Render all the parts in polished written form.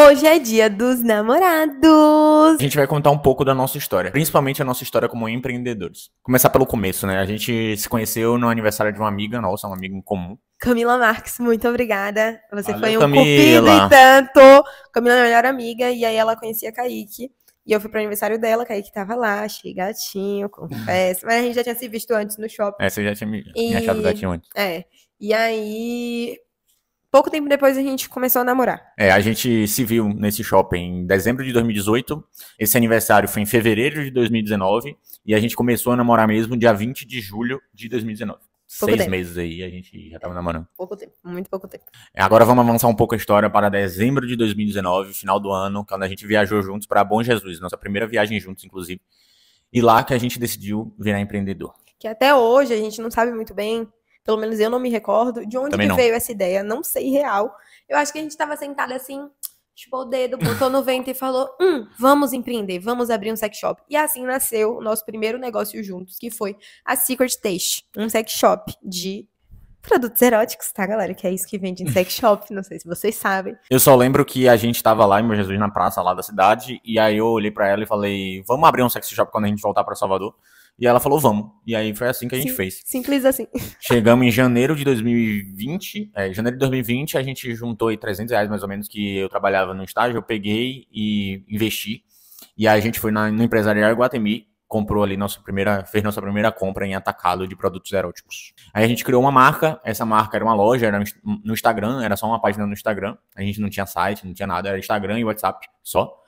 Hoje é dia dos namorados. A gente vai contar um pouco da nossa história, principalmente a nossa história como empreendedores. Começar pelo começo, né? A gente se conheceu no aniversário de uma amiga nossa, uma amiga em comum. Camila Marques, muito obrigada. Você Valeu, foi um Camila. cupido e tanto. Camila é minha melhor amiga, e aí ela conhecia Kaique. E eu fui pro aniversário dela, Kaique tava lá, achei gatinho, confesso. Mas a gente já tinha se visto antes no shopping. Você já tinha me achado gatinho antes. E aí, pouco tempo depois a gente começou a namorar. A gente se viu nesse shopping em dezembro de 2018. Esse aniversário foi em fevereiro de 2019. E a gente começou a namorar mesmo dia 20 de julho de 2019. Pouco 6 tempo. meses aí, a gente já tava namorando. Pouco tempo, muito pouco tempo. Agora vamos avançar um pouco a história para dezembro de 2019, final do ano, quando a gente viajou juntos para Bom Jesus, nossa primeira viagem juntos, inclusive. E lá que a gente decidiu virar empreendedor. Que até hoje a gente não sabe muito bem, pelo menos eu não me recordo, de onde Também que não. veio essa ideia, não sei real. Eu acho que a gente tava sentada assim, chupou o dedo, botou no vento e falou, vamos empreender, vamos abrir um sex shop. E assim nasceu o nosso primeiro negócio juntos, que foi a Secret Taste, um sex shop de produtos eróticos, tá, galera? Que é isso que vende em sex shop, não sei se vocês sabem. Eu só lembro que a gente tava lá em Bom Jesus, na praça lá da cidade, e aí eu olhei pra ela e falei, vamos abrir um sex shop quando a gente voltar pra Salvador? E ela falou, vamos. E aí foi assim que a gente fez. Simples assim. Chegamos em janeiro de 2020, janeiro de 2020, a gente juntou aí R$300 mais ou menos, que eu trabalhava no estágio, eu peguei e investi, e aí a gente foi no empresarial Iguatemi, comprou ali fez nossa primeira compra em atacado de produtos eróticos. Aí a gente criou uma marca, essa marca era uma loja, era no Instagram, era só uma página no Instagram, a gente não tinha site, não tinha nada, era Instagram e WhatsApp só.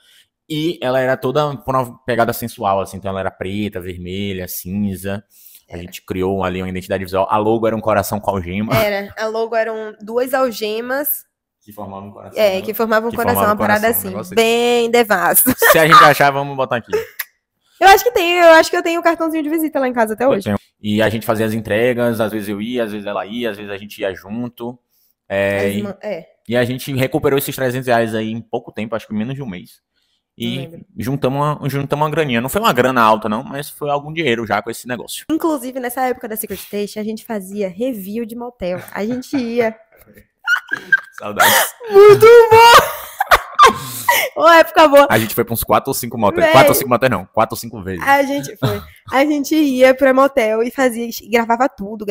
E ela era toda por uma pegada sensual, assim, então ela era preta, vermelha, cinza. A gente criou ali uma identidade visual. A logo era um coração com algema. A logo eram duas algemas. Que formavam um coração. Que formavam um coração, uma parada assim, um bem devasso. Se a gente achar, vamos botar aqui. Eu acho que eu tenho o cartãozinho de visita lá em casa até hoje. E a gente fazia as entregas, às vezes eu ia, às vezes ela ia, às vezes a gente ia junto. E a gente recuperou esses R$300 aí em pouco tempo, acho que menos de um mês. E juntamos uma graninha. Não foi uma grana alta, não, mas foi algum dinheiro já com esse negócio. Inclusive, nessa época da Secret Taste, a gente fazia review de motel. A gente ia. Saudades. Muito bom! Uma época boa. A gente foi pra uns 4 ou 5 motéis. 4 ou 5 motéis não, 4 ou 5 vezes. A gente ia pra motel e gravava tudo,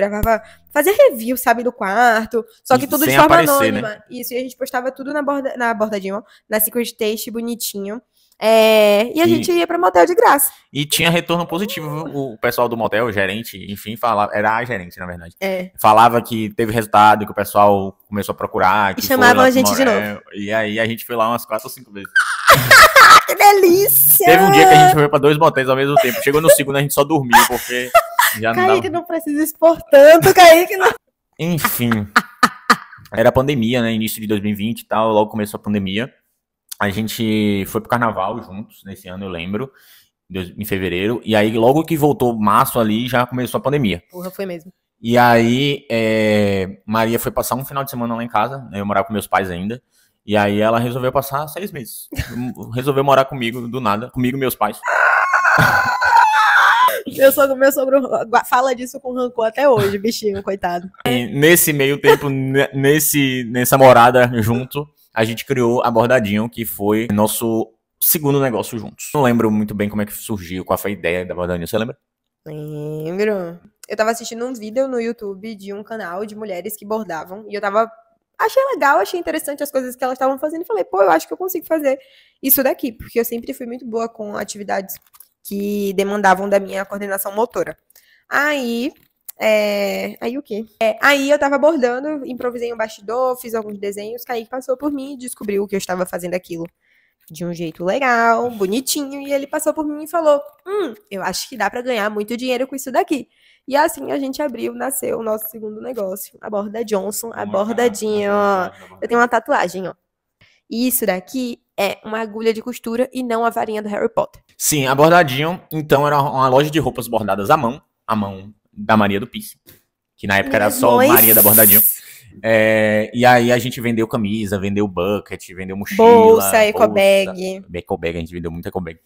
fazia review, sabe, do quarto, só que tudo de forma anônima. Né? Isso, e a gente postava tudo na bordadinha, na Secret Taste, bonitinho. E a gente ia pra motel de graça. E tinha retorno positivo. O pessoal do motel, o gerente, enfim, falava. Era a gerente, na verdade. Falava que teve resultado, que o pessoal começou a procurar. E chamavam a gente de novo. E aí a gente foi lá umas 4 ou 5 vezes. Que delícia! Teve um dia que a gente foi pra 2 motéis ao mesmo tempo. Chegou no segundo, a gente só dormiu, porque já não Kaique não precisa expor tanto, Kaique não. Enfim. Era pandemia, né? Início de 2020 e tal. Logo começou a pandemia. A gente foi pro carnaval juntos, nesse ano eu lembro, em fevereiro, e aí logo que voltou março ali, já começou a pandemia. Porra, foi mesmo. E aí, Maria foi passar um final de semana lá em casa, né, eu morava com meus pais ainda, e aí ela resolveu passar 6 meses. Resolveu morar comigo, do nada, comigo e meus pais. Meu sogro fala disso com rancor até hoje, bichinho, coitado. E nesse meio tempo, nessa morada junto, a gente criou a Bordadinho, que foi nosso segundo negócio juntos. Não lembro muito bem como é que surgiu, qual foi a ideia da Bordadinho, você lembra? Lembro. Eu tava assistindo um vídeo no YouTube de um canal de mulheres que bordavam, e eu achei legal, achei interessante as coisas que elas estavam fazendo, e falei, eu acho que eu consigo fazer isso daqui, porque eu sempre fui muito boa com atividades que demandavam da minha coordenação motora. Aí o quê? Aí eu tava bordando, improvisei um bastidor, fiz alguns desenhos, Kaique passou por mim e descobriu que eu estava fazendo aquilo de um jeito legal, bonitinho, e ele passou por mim e falou, eu acho que dá pra ganhar muito dinheiro com isso daqui. E assim a gente nasceu o nosso segundo negócio, a Borda Johnson, a bordadinha, ó. Eu tenho uma tatuagem, ó. E isso daqui é uma agulha de costura e não a varinha do Harry Potter. Sim, a Bordadinho, então, era uma loja de roupas bordadas à mão da Maria do Piercing, que na época era só Maria da Bordadinho. E aí a gente vendeu camisa, vendeu bucket, vendeu mochila, bolsa, ecobag. Ecobag, a gente vendeu muita ecobag.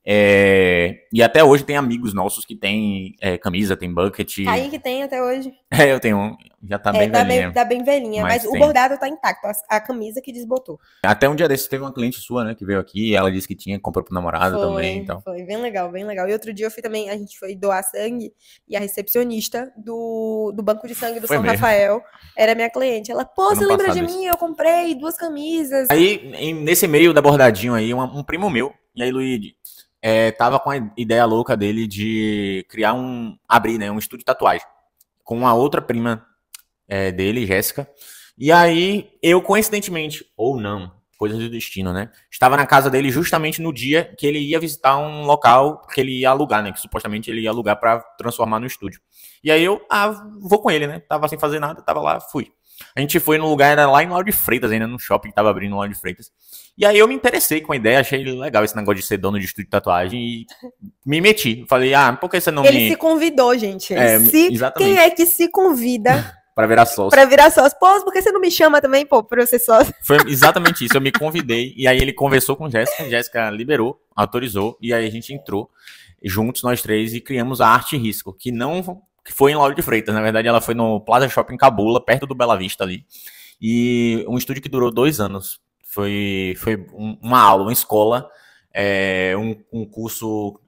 E até hoje tem amigos nossos que tem camisa, tem bucket. Kaique tem até hoje. Eu tenho um, já tá bem velhinha. Tá bem velhinha, mas o tem. bordado tá intacto, a camisa que desbotou. Até um dia desses teve uma cliente sua, né, que veio aqui, ela disse que tinha, comprou pro namorado também, então. Foi bem legal, bem legal. E outro dia eu fui também, a gente foi doar sangue, e a recepcionista do banco de sangue do Foi São mesmo. Rafael era minha cliente. Ela, pô, Ano você lembra de passado mim? Eu comprei 2 camisas. Aí, nesse meio da bordadinho aí, um primo meu, e aí, Luigi, tava com a ideia louca dele de criar abrir, né, um estúdio de tatuagem, com uma outra prima dele, Jéssica. E aí, eu, coincidentemente, ou não, coisas do destino, né, estava na casa dele justamente no dia que ele ia visitar um local que ele ia alugar, né, que supostamente ele ia alugar pra transformar no estúdio. E aí eu, vou com ele, né, tava sem fazer nada, tava lá, fui. A gente foi no lugar, era lá em Lauro de Freitas, ainda no shopping que tava abrindo no Lauro de Freitas. E aí eu me interessei com a ideia, achei legal esse negócio de ser dono de estúdio de tatuagem e me meti. Falei, por que você não Ele se convidou, gente. Exatamente. Quem é que se convida pra virar sócio? Pra virar sócio. Pô, por que você não me chama também, pô, pra eu ser sócio? Foi exatamente isso, eu me convidei. E aí ele conversou com Jéssica liberou, autorizou. E aí a gente entrou juntos, nós três, e criamos a Arte Risco, que foi em Lauro de Freitas. Na verdade, ela foi no Plaza Shopping Cabula, perto do Bela Vista ali. E um estúdio que durou 2 anos. Foi uma aula, uma escola, um curso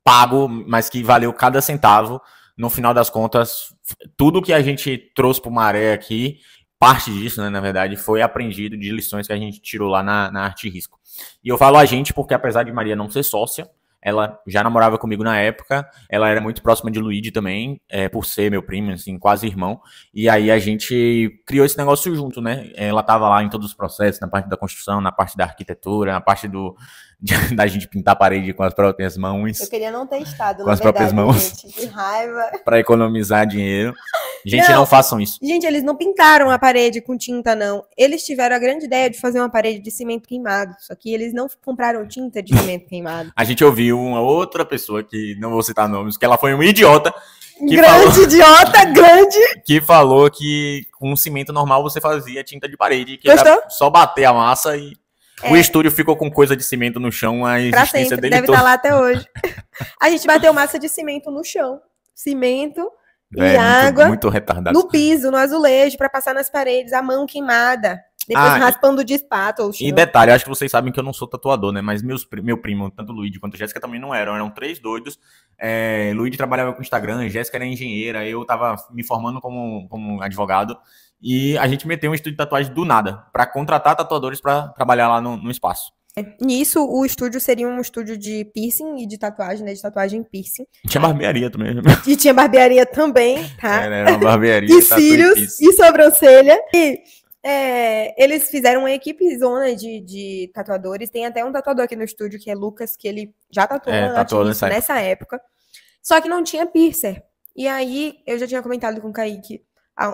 pago, mas que valeu cada centavo. No final das contas, tudo que a gente trouxe pro Maré aqui, parte disso, né, na verdade, foi aprendido de lições que a gente tirou lá na Arte Risco. E eu falo a gente porque, apesar de Maria não ser sócia, ela já namorava comigo na época, ela era muito próxima de Luigi também, por ser meu primo, assim, quase irmão, e aí a gente criou esse negócio junto, né, ela tava lá em todos os processos, na parte da construção, na parte da arquitetura, na parte da gente pintar a parede com as próprias mãos. Eu queria não ter estado, com as próprias mãos, gente, que raiva. Pra economizar dinheiro. Gente, não façam isso. Gente, eles não pintaram a parede com tinta, não. Eles tiveram a grande ideia de fazer uma parede de cimento queimado. Só que eles não compraram tinta de cimento queimado. A gente ouviu uma outra pessoa, que não vou citar nomes, que ela foi um idiota. Que falou que com cimento normal você fazia tinta de parede. Que era só bater a massa e... O estúdio ficou com coisa de cimento no chão, a existência dele deve estar lá até hoje. A gente bateu massa de cimento no chão. Cimento e água muito retardado. No piso, no azulejo, pra passar nas paredes, a mão queimada. Depois raspando de espátula. E detalhe, acho que vocês sabem que eu não sou tatuador, né? Mas meu primo, tanto o Luigi quanto a Jéssica, também não eram. Eram 3 doidos. Luigi trabalhava com Instagram, Jéssica era engenheira, eu tava me formando como advogado. E a gente meteu um estúdio de tatuagem do nada, pra contratar tatuadores pra trabalhar lá no espaço. Nisso, o estúdio seria um estúdio de piercing e de tatuagem, né? De tatuagem piercing. Tinha barbearia também. E tinha barbearia também, tá? Era uma barbearia. E cílios, e sobrancelha. E eles fizeram uma equipe zona de tatuadores. Tem até um tatuador aqui no estúdio, que é Lucas, que ele já tatuou nessa época. Só que não tinha piercer. E aí, eu já tinha comentado com o Kaique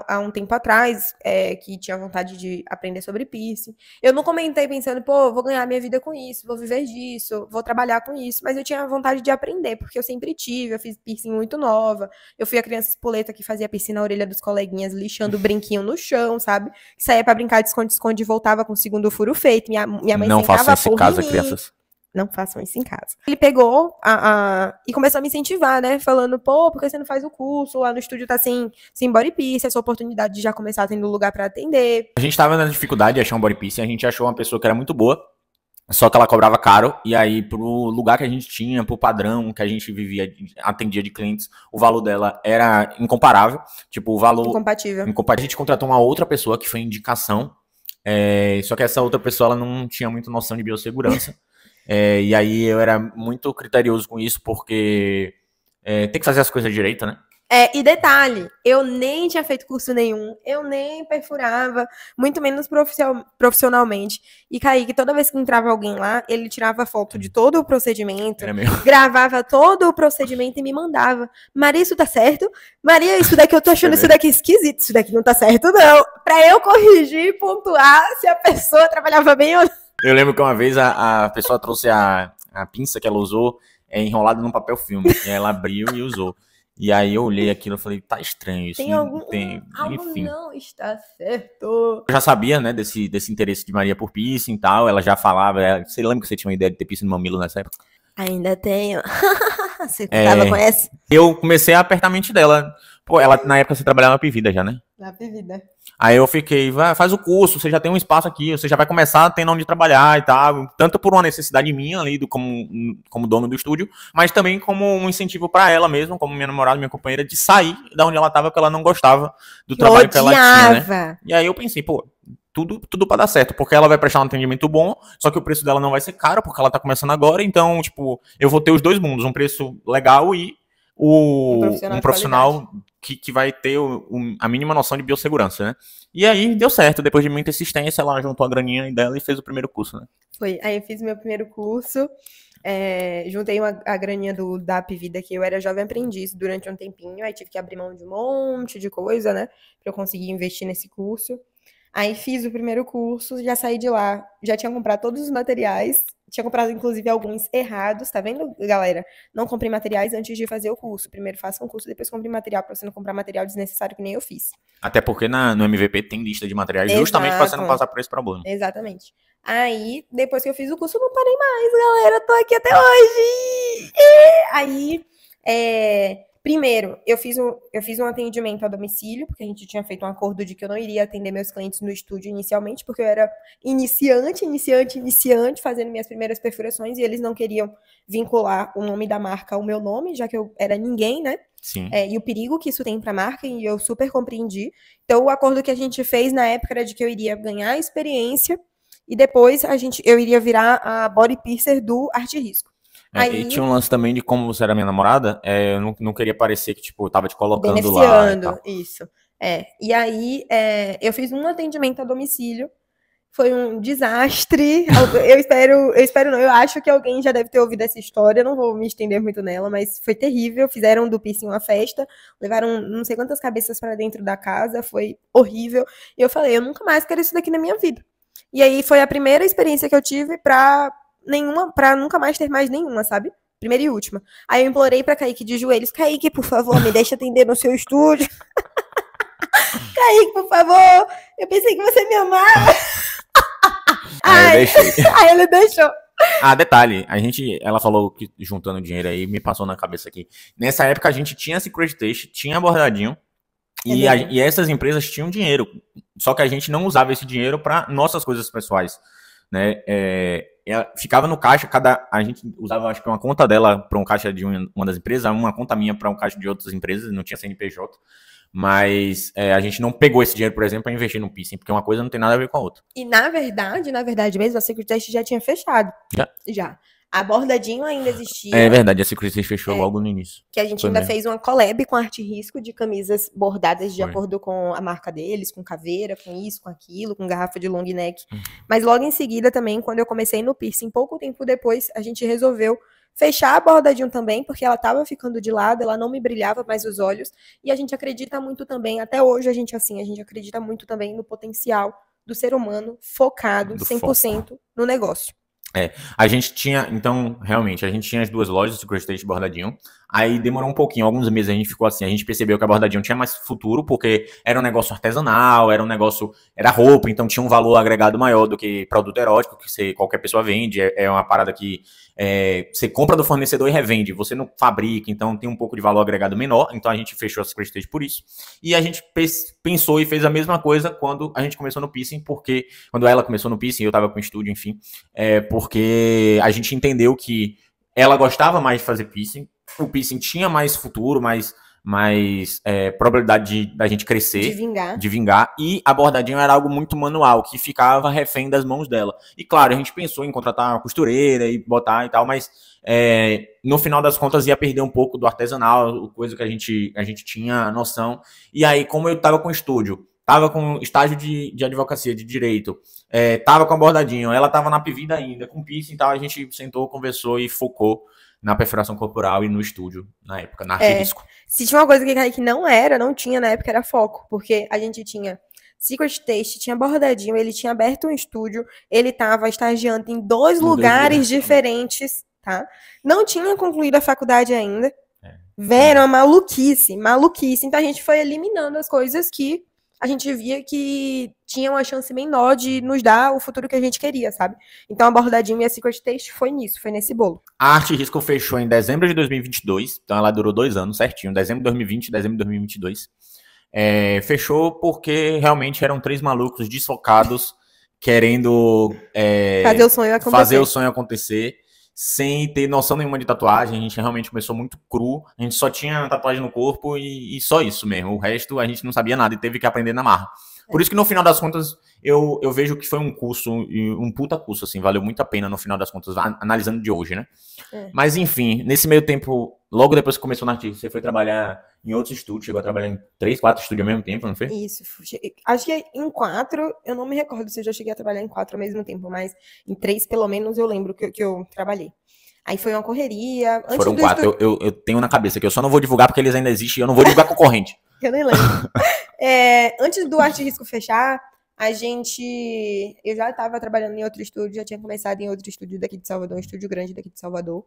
há um tempo atrás, que tinha vontade de aprender sobre piercing. Eu não comentei pensando, vou ganhar minha vida com isso, vou viver disso, vou trabalhar com isso, mas eu tinha vontade de aprender, porque eu sempre tive, eu fiz piercing muito nova, eu fui a criança espoleta que fazia piercing na orelha dos coleguinhas, lixando o brinquinho no chão, sabe? Saía pra brincar de esconde-esconde e voltava com o segundo furo feito, minha mãe não façam isso em casa, crianças. Não façam isso em casa. Ele pegou e começou a me incentivar, né? Falando, por que você não faz o curso? Lá no estúdio tá sem body piercing, essa oportunidade de já começar tendo lugar pra atender. A gente tava na dificuldade de achar um body piercing, a gente achou uma pessoa que era muito boa, só que ela cobrava caro, e aí pro lugar que a gente tinha, pro padrão que a gente vivia, atendia de clientes, o valor dela era incomparável. Tipo, o valor... Incompatível. A gente contratou uma outra pessoa que foi indicação, só que essa outra pessoa ela não tinha muita noção de biossegurança. E aí eu era muito criterioso com isso, porque tem que fazer as coisas direito, né? E detalhe, eu nem tinha feito curso nenhum, eu nem perfurava, muito menos profissionalmente. E Kaique, toda vez que entrava alguém lá, ele tirava foto de todo o procedimento, gravava todo o procedimento e me mandava. Maria, isso tá certo? Maria, isso daqui eu tô achando isso daqui esquisito, isso daqui não tá certo não. Pra eu corrigir e pontuar se a pessoa trabalhava bem ou não. Eu lembro que uma vez a pessoa trouxe a pinça que ela usou enrolada num papel filme. E ela abriu e usou. E aí eu olhei aquilo e falei, tá estranho isso. Algo não está certo. Eu já sabia, né, desse interesse de Maria por piercing e tal. Ela já falava. Você lembra que você tinha uma ideia de ter piercing no mamilo nessa época? Ainda tenho. Você tava com É, essa? eu comecei a apertar a mente dela. Pô, ela, na época você trabalhava na Pivida já, né? Na vida. Aí eu fiquei, vai, faz o curso, você já tem um espaço aqui, você já vai começar tendo onde trabalhar e tal, tanto por uma necessidade minha ali, como dono do estúdio, mas também como um incentivo pra ela mesma, como minha namorada, minha companheira, de sair da onde ela tava, porque ela não gostava do Que trabalho que ela tinha, né? odiava. E aí eu pensei, pô, tudo pra dar certo, porque ela vai prestar um atendimento bom, só que o preço dela não vai ser caro, porque ela tá começando agora, então, tipo, eu vou ter os dois mundos, um preço legal e Um um profissional de qualidade. profissional que vai ter a mínima noção de biossegurança, né? E aí deu certo, depois de muita insistência, ela juntou a graninha dela e fez o primeiro curso, né? Foi. Aí eu fiz meu primeiro curso, juntei a graninha da Apvida, que eu era jovem aprendiz durante um tempinho, aí tive que abrir mão de um monte de coisa, né, pra eu conseguir investir nesse curso. Aí fiz o primeiro curso, já saí de lá, já tinha comprado todos os materiais, tinha comprado inclusive alguns errados, tá vendo, galera? Não comprei materiais antes de fazer o curso. Primeiro faça um curso, depois compre material, pra você não comprar material desnecessário que nem eu fiz. Até porque no MVP tem lista de materiais justamente para você não Exato. passar por esse problema. Exatamente. Aí, depois que eu fiz o curso, eu não parei mais, galera. Tô aqui até hoje. Aí, primeiro, eu fiz um atendimento a domicílio, porque a gente tinha feito um acordo de que eu não iria atender meus clientes no estúdio inicialmente, porque eu era iniciante, fazendo minhas primeiras perfurações, e eles não queriam vincular o nome da marca ao meu nome, já que eu era ninguém, né? Sim. E o perigo que isso tem para a marca, e eu super compreendi. Então, o acordo que a gente fez na época era de que eu iria ganhar experiência e depois eu iria virar a body piercer do Arte Risco. E tinha um lance também de como você era minha namorada, eu não queria parecer que, tipo, eu tava te colocando lá e beneficiando, tal. isso. E aí, eu fiz um atendimento a domicílio. Foi um desastre. Eu espero não. Eu acho que alguém já deve ter ouvido essa história. Não vou me estender muito nela, mas foi terrível. Fizeram do piercing uma festa, levaram não sei quantas cabeças para dentro da casa. Foi horrível. E eu falei, eu nunca mais quero isso daqui na minha vida. E aí foi a primeira experiência que eu tive pra nunca mais ter mais nenhuma, sabe? Primeira e última. Aí eu implorei pra Kaique de joelhos, Kaique, por favor, me deixa atender no seu estúdio. Kaique, por favor, eu pensei que você me amava. Aí eu deixei. Aí ele deixou. Detalhe, ela falou que juntando dinheiro aí, me passou na cabeça aqui. Nessa época a gente tinha Secret Taste, tinha Bordadinho, e essas empresas tinham dinheiro. Só que a gente não usava esse dinheiro para nossas coisas pessoais, né? Ficava no caixa, a gente usava, acho que uma conta dela para um caixa de uma das empresas, uma conta minha para um caixa de outras empresas, não tinha CNPJ. Mas a gente não pegou esse dinheiro, por exemplo, para investir no piercing, porque uma coisa não tem nada a ver com a outra. E na verdade mesmo, a Secret Taste já tinha fechado. Já. A Bordadinho ainda existia. É verdade, a Secret Taste fechou logo no início. Que a gente ainda fez uma collab com a Arte Risco de camisas bordadas de acordo com a marca deles, com caveira, com isso, com aquilo, com garrafa de long neck. Mas logo em seguida também, quando eu comecei no piercing, pouco tempo depois, a gente resolveu fechar a Bordadinho também, porque ela tava ficando de lado, ela não me brilhava mais os olhos, e a gente acredita muito também, até hoje a gente acredita muito também no potencial do ser humano focado 100% no negócio. A gente tinha, então, realmente, a gente tinha as duas lojas, Secret Taste e Bordadinho. Aí demorou um pouquinho, alguns meses a gente ficou assim, a gente percebeu que a Bordadinho tinha mais futuro, porque era um negócio artesanal, era roupa, então tinha um valor agregado maior do que produto erótico, que qualquer pessoa vende, é uma parada que você compra do fornecedor e revende, você não fabrica, então tem um pouco de valor agregado menor, então a gente fechou a Secret Taste por isso. E a gente pensou e fez a mesma coisa quando a gente começou no piercing, porque quando ela começou no piercing, eu tava com o estúdio, enfim, porque a gente entendeu que ela gostava mais de fazer piercing, o piercing tinha mais futuro, mais probabilidade da gente crescer, de vingar, e a Bordadinho era algo muito manual, que ficava refém das mãos dela. E claro, a gente pensou em contratar uma costureira e botar e tal, mas no final das contas ia perder um pouco do artesanal, coisa que a gente tinha noção. E aí, como eu tava com estúdio, tava com estágio de advocacia, de direito, tava com a Bordadinho, ela tava na Pivida ainda, com piercing e tal, a gente sentou, conversou e focou na perfuração corporal e no estúdio, na época, na Arte Risco. Se tinha uma coisa que não tinha na época, era foco, porque a gente tinha Secret Taste, tinha Bordadinho, ele tinha aberto um estúdio, ele tava estagiando em dois lugares diferentes, tá? Não tinha concluído a faculdade ainda. Era uma maluquice. Então a gente foi eliminando as coisas que a gente via que tinha uma chance menor de nos dar o futuro que a gente queria, sabe? Então a Bordadinho e a Secret Taste foi nisso, foi nesse bolo. A Arte Risco fechou em dezembro de 2022, então ela durou 2 anos certinho, dezembro de 2020 e dezembro de 2022. Fechou porque realmente eram 3 malucos desfocados, querendo fazer o sonho acontecer. acontecer, sem ter noção nenhuma de tatuagem. A gente realmente começou muito cru, a gente só tinha tatuagem no corpo e só isso mesmo. O resto a gente não sabia nada e teve que aprender na marra. Por isso que no final das contas eu vejo que foi um curso, um puta curso, assim, valeu muito a pena no final das contas, analisando de hoje, né? Mas enfim, nesse meio tempo, logo depois que começou na Arte, você foi trabalhar em outros estúdios, chegou a trabalhar em 3, 4 estúdios ao mesmo tempo, não foi? Isso, acho que em 4, eu não me recordo se eu já cheguei a trabalhar em 4 ao mesmo tempo, mas em 3 pelo menos eu lembro que eu trabalhei. Aí foi uma correria. Foram 4, eu tenho na cabeça que eu só não vou divulgar porque eles ainda existem e eu não vou divulgar concorrente. Eu nem lembro. Antes do Arte Risco fechar, eu já estava trabalhando em outro estúdio, já tinha começado em outro estúdio daqui de Salvador, um estúdio grande daqui de Salvador.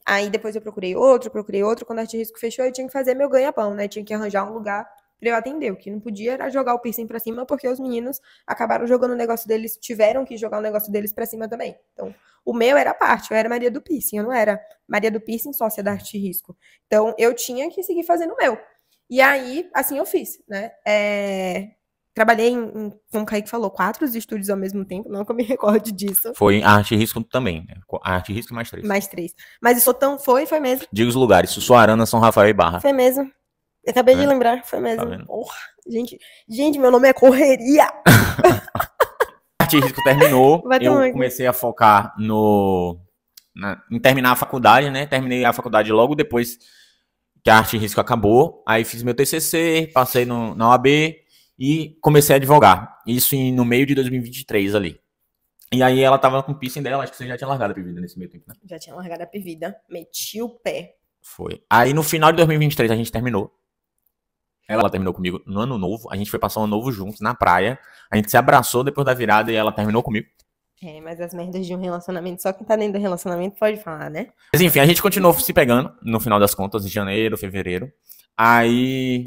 Aí depois eu procurei outro. Quando o Arte Risco fechou, eu tinha que fazer meu ganha-pão, né? Tinha que arranjar um lugar pra eu atender. O que não podia era jogar o piercing pra cima, porque os meninos acabaram jogando o negócio deles, tiveram que jogar o negócio deles pra cima também. Então, o meu era a parte, eu era Maria do Piercing, eu não era Maria do Piercing sócia da Arte Risco. Então, eu tinha que seguir fazendo o meu. E aí, assim eu fiz, né? Trabalhei como o Kaique falou, 4 estúdios ao mesmo tempo, não que eu me recorde disso. Foi a Arte Risco também, né? A Arte Risco mais 3. Mais 3. Mas isso foi mesmo. Diga os lugares, Sussuarana, São Rafael e Barra. Foi mesmo. Eu acabei de lembrar, foi mesmo. Tá, porra, gente, meu nome é correria. A Arte Risco terminou, eu comecei a focar em terminar a faculdade, né? Terminei a faculdade logo depois que a Arte Risco acabou. Aí fiz meu TCC, passei na OAB e comecei a advogar. Isso no meio de 2023 ali. E aí ela tava com o piercing dela, acho que você já tinha largado a Pivida nesse meio tempo, né? Já tinha largado a Pivida, meti o pé. Foi. Aí no final de 2023 a gente terminou. Ela terminou comigo no ano novo, a gente foi passar um ano novo juntos na praia. A gente se abraçou depois da virada e ela terminou comigo. Mas as merdas de um relacionamento, só quem tá dentro do relacionamento pode falar, né? Mas enfim, a gente continuou se pegando, no final das contas, em janeiro, fevereiro. Aí,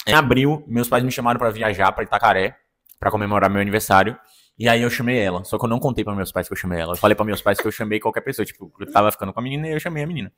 em abril, meus pais me chamaram pra viajar pra Itacaré, pra comemorar meu aniversário. E aí eu chamei ela, só que eu não contei pra meus pais que eu chamei ela. Eu falei pra meus pais que eu chamei qualquer pessoa, tipo, eu tava ficando com a menina e eu chamei a menina.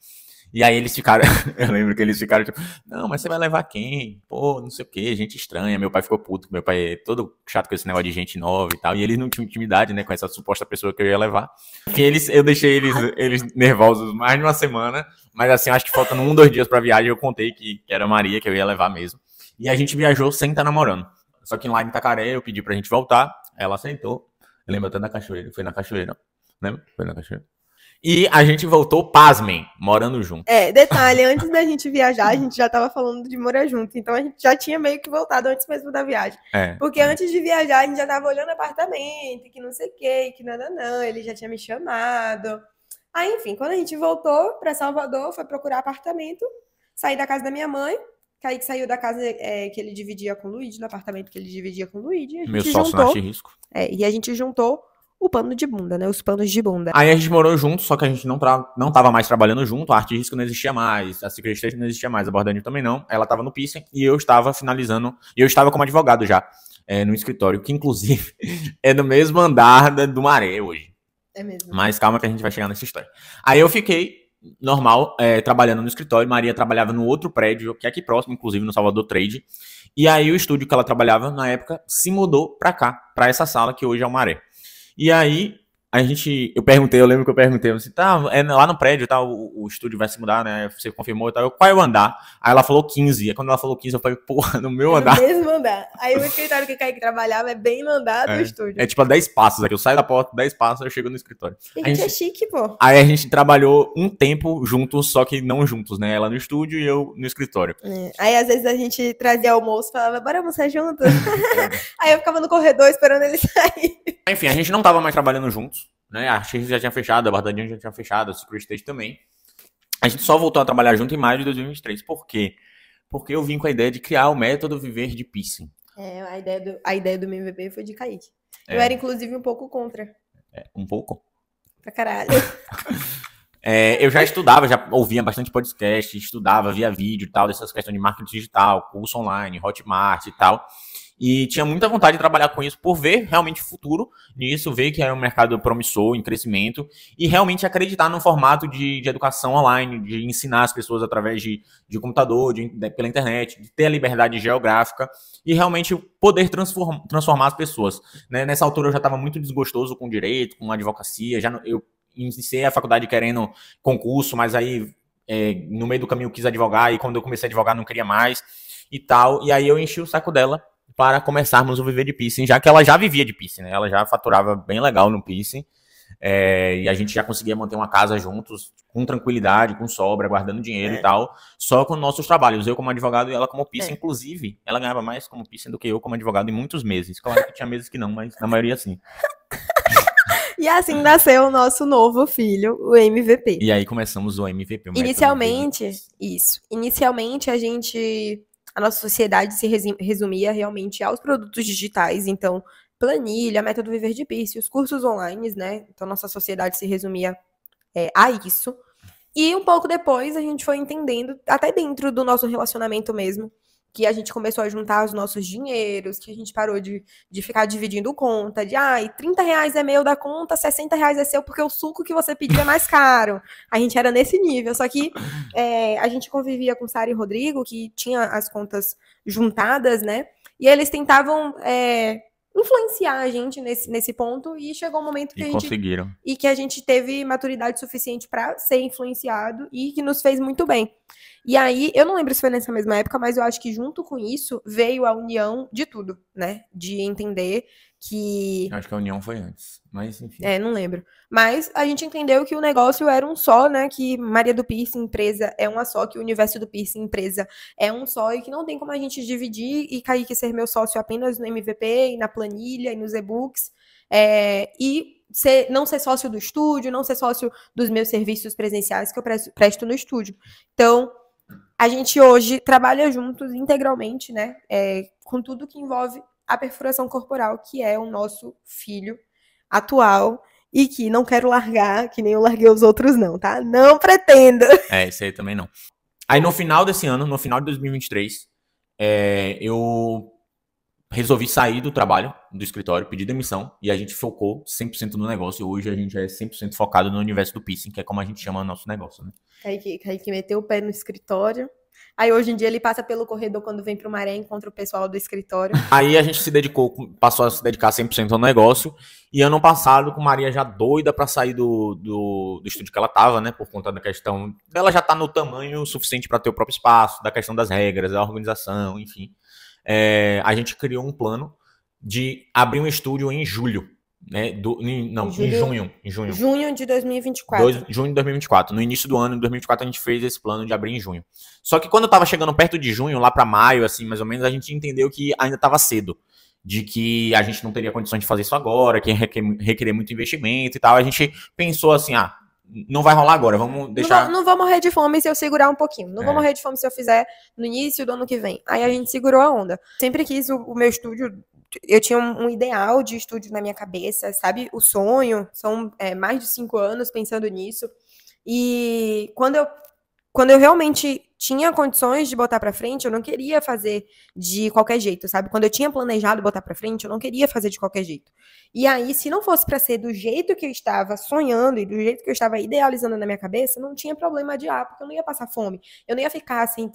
E aí eles ficaram, eu lembro que eles ficaram tipo, não, mas você vai levar quem? Pô, não sei o que, gente estranha. Meu pai ficou puto, meu pai é todo chato com esse negócio de gente nova e tal. E eles não tinham intimidade, né, com essa suposta pessoa que eu ia levar. E eu deixei eles nervosos mais de uma semana, mas assim, acho que faltando 1, 2 dias pra viagem, eu contei que era a Maria, que eu ia levar mesmo. E a gente viajou sem estar namorando. Só que lá em Itacaré eu pedi pra gente voltar, ela aceitou. Eu lembro até da cachoeira, foi na cachoeira, lembra? Foi na cachoeira. E a gente voltou, pasmem, morando junto. Detalhe, antes da gente viajar, a gente já tava falando de morar junto. Então a gente já tinha meio que voltado antes mesmo da viagem. Porque antes de viajar, a gente já tava olhando apartamento, que não sei o que não, ele já tinha me chamado. Aí, enfim, quando a gente voltou pra Salvador, foi procurar apartamento, saí da casa da minha mãe, Kaique saiu da casa que ele dividia com o Luigi, do apartamento que ele dividia com o Luigi. Meu sócio na Arte Risco. E a gente juntou o pano de bunda, né? Os panos de bunda. Aí a gente morou junto, só que a gente não tava mais trabalhando junto, a Arte Risco não existia mais, a Secret Station não existia mais, a Bordadinho também não. Ela tava no piercing e eu estava finalizando, e eu estava como advogado já, no escritório, que inclusive é no mesmo andar do Maré hoje. É mesmo. Mas calma que a gente vai chegar nessa história. Aí eu fiquei normal, trabalhando no escritório, Maria trabalhava no outro prédio, que é aqui próximo, inclusive no Salvador Trade. E aí o estúdio que ela trabalhava na época se mudou pra cá, pra essa sala que hoje é o Maré. E aí, eu lembro que eu perguntei, assim, tá, lá no prédio, tá, o estúdio vai se mudar, né, você confirmou e tal, qual é o andar? Aí ela falou 15, e quando ela falou 15, eu falei, porra, no meu andar. No mesmo andar. Aí o escritório que o Kaique trabalhava é bem no andar do estúdio. É tipo a 10 passos aqui, eu saio da porta, 10 passos, eu chego no escritório. A gente é chique, pô. Aí a gente trabalhou um tempo juntos, só que não juntos, né, ela no estúdio e eu no escritório. Aí às vezes a gente trazia almoço e falava, bora almoçar juntos? Aí eu ficava no corredor esperando ele sair. Enfim, a gente não tava mais trabalhando juntos, né? A Arte já tinha fechado, a Bordadinho já tinha fechado, a Secret Stage também. A gente só voltou a trabalhar junto em maio de 2023. Por quê? Porque eu vim com a ideia de criar o método Viver de Piercing. A ideia do MVP foi de Kaique. Eu era, inclusive, um pouco contra. Um pouco? Pra caralho. Eu já estudava, já ouvia bastante podcast, estudava, via vídeo e tal, dessas questões de marketing digital, curso online, Hotmart e tal. E tinha muita vontade de trabalhar com isso por ver realmente futuro nisso, ver que era um mercado promissor, em crescimento, e realmente acreditar no formato de educação online, de ensinar as pessoas através de computador, pela internet, de ter a liberdade geográfica e realmente poder transformar as pessoas. Né? Nessa altura eu já estava muito desgostoso com direito, com advocacia, eu iniciei a faculdade querendo concurso, mas aí no meio do caminho eu quis advogar, e quando eu comecei a advogar não queria mais e tal, e aí eu enchi o saco dela para começarmos o viver de piercing, já que ela já vivia de piercing, né? Ela já faturava bem legal no piercing, e a gente já conseguia manter uma casa juntos, com tranquilidade, com sobra, guardando dinheiro e tal, só com nossos trabalhos, eu como advogado e ela como piercing. Inclusive, ela ganhava mais como piercing do que eu como advogado em muitos meses. Claro que tinha meses que não, mas na maioria sim. E assim nasceu o nosso novo filho, o MVP. E aí começamos o MVP. Inicialmente, isso. Inicialmente, a nossa sociedade se resumia realmente aos produtos digitais. Então, planilha, método Viver de Piercing, os cursos online, né? Então, nossa sociedade se resumia a isso. E um pouco depois, a gente foi entendendo, até dentro do nosso relacionamento mesmo, que a gente começou a juntar os nossos dinheiros, que a gente parou de ficar dividindo conta, de R$30 é meu da conta, R$60 é seu, porque o suco que você pediu é mais caro. A gente era nesse nível, só que a gente convivia com Sara e Rodrigo, que tinha as contas juntadas, né? E eles tentavam influenciar a gente nesse ponto, e chegou um momento que conseguiram. E que a gente teve maturidade suficiente para ser influenciado, e que nos fez muito bem. E aí, eu não lembro se foi nessa mesma época, mas eu acho que junto com isso veio a união de tudo, né? De entender que... Acho que a união foi antes, mas enfim. Não lembro. Mas a gente entendeu que o negócio era um só, né? Que Maria do Piercing, empresa, é uma só, que o universo do Piercing, empresa, é um só, e que não tem como a gente dividir e Kaique ser meu sócio apenas no MVP, e na planilha, e nos e-books, não ser sócio do estúdio, não ser sócio dos meus serviços presenciais que eu presto no estúdio. Então, a gente hoje trabalha juntos integralmente, né? Com tudo que envolve a perfuração corporal, que é o nosso filho atual, e que não quero largar, que nem eu larguei os outros não, tá? Não pretendo. Isso aí também não. Aí no final desse ano, no final de 2023, eu resolvi sair do trabalho, do escritório, pedir demissão, e a gente focou 100% no negócio. Hoje a gente é 100% focado no universo do piercing, que é como a gente chama o nosso negócio, né? Kaique meteu o pé no escritório. Aí hoje em dia ele passa pelo corredor quando vem pro Maré, encontra o pessoal do escritório. Aí a gente passou a se dedicar 100% ao negócio. E ano passado, com Maria já doida pra sair do estúdio que ela tava, né? Por conta da questão dela já tá no tamanho suficiente para ter o próprio espaço, da questão das regras, da organização, enfim. A gente criou um plano de abrir um estúdio em julho. Né, em junho. Junho de 2024. Junho de 2024. No início do ano de 2024 a gente fez esse plano de abrir em junho. Só que quando eu tava chegando perto de junho, lá pra maio, assim, mais ou menos, a gente entendeu que ainda tava cedo. De que a gente não teria condições de fazer isso agora, que requerer muito investimento e tal. A gente pensou assim, não vai rolar agora, vamos deixar... Não vou morrer de fome se eu segurar um pouquinho. Não vou morrer de fome se eu fizer no início do ano que vem. Aí a gente segurou a onda. Sempre quis o meu estúdio... Eu tinha um ideal de estúdio na minha cabeça, sabe? O sonho, são mais de 5 anos pensando nisso. E quando eu realmente tinha condições de botar pra frente, eu não queria fazer de qualquer jeito, sabe? Quando eu tinha planejado botar pra frente, eu não queria fazer de qualquer jeito. E aí, se não fosse pra ser do jeito que eu estava sonhando e do jeito que eu estava idealizando na minha cabeça, não tinha problema adiar, porque eu não ia passar fome. Eu não ia ficar sem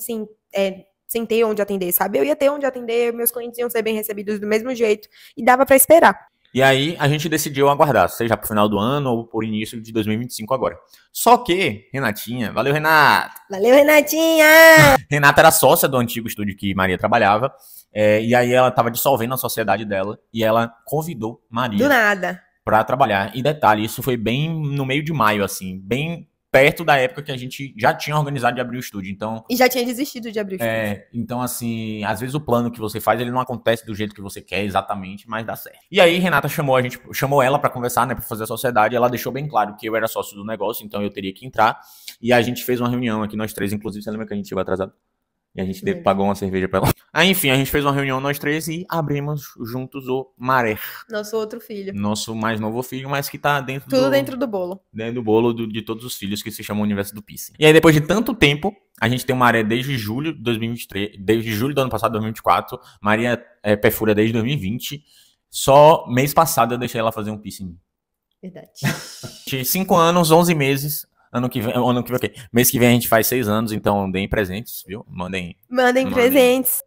ter onde atender, sabe? Eu ia ter onde atender, meus clientes iam ser bem recebidos do mesmo jeito, e dava pra esperar. E aí a gente decidiu aguardar, seja pro final do ano ou por início de 2025 agora. Só que, Renatinha, valeu, Renata! Valeu, Renatinha! Renata era sócia do antigo estúdio que Maria trabalhava, e aí ela tava dissolvendo a sociedade dela, e ela convidou Maria... Do nada. Pra trabalhar. E detalhe, isso foi bem no meio de maio, assim, bem... perto da época que a gente já tinha organizado de abrir o estúdio, então... E já tinha desistido de abrir o estúdio. Então, assim, às vezes o plano que você faz, ele não acontece do jeito que você quer exatamente, mas dá certo. E aí, Renata chamou ela pra conversar, né, pra fazer a sociedade, ela deixou bem claro que eu era sócio do negócio, então eu teria que entrar, e a gente fez uma reunião aqui, nós três, inclusive, você lembra que a gente chegou atrasado? E a gente pagou uma cerveja pra ela. Aí, enfim, a gente fez uma reunião nós três e abrimos juntos o Maré. Nosso outro filho. Nosso mais novo filho, mas que tá dentro Tudo dentro do bolo. Dentro do bolo de todos os filhos, que se chama Universo do Pisse. E aí, depois de tanto tempo, a gente tem o Maré desde julho de 2023, desde julho do ano passado, 2024. Maria perfura desde 2020. Só mês passado eu deixei ela fazer um piercing em mim. Verdade. 5 anos, 11 meses. Ano que vem, okay. Mês que vem a gente faz 6 anos, então deem presentes, viu? Mandem presentes.